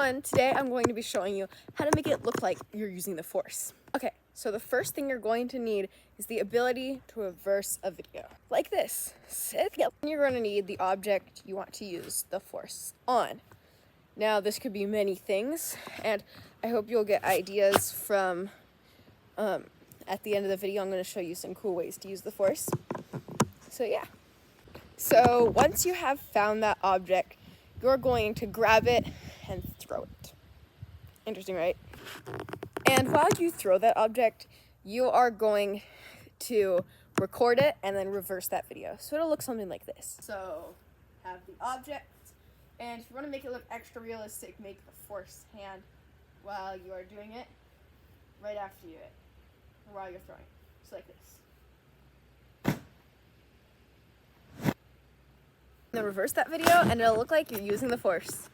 everyone, today I'm going to be showing you how to make it look like you're using the force. Okay, so the first thing you're going to need is the ability to reverse a video. Like this. You're going to need the object you want to use the force on. Now this could be many things, and I hope you'll get ideas from, at the end of the video I'm going to show you some cool ways to use the force. So yeah. So once you have found that object, you're going to grab it and throw it. Interesting, right? And while you throw that object, you are going to record it and then reverse that video. So it'll look something like this. So have the object, and if you want to make it look extra realistic, make the force hand while you are doing it, right after you do it, or while you're throwing. So like this. Then reverse that video and it'll look like you're using the force.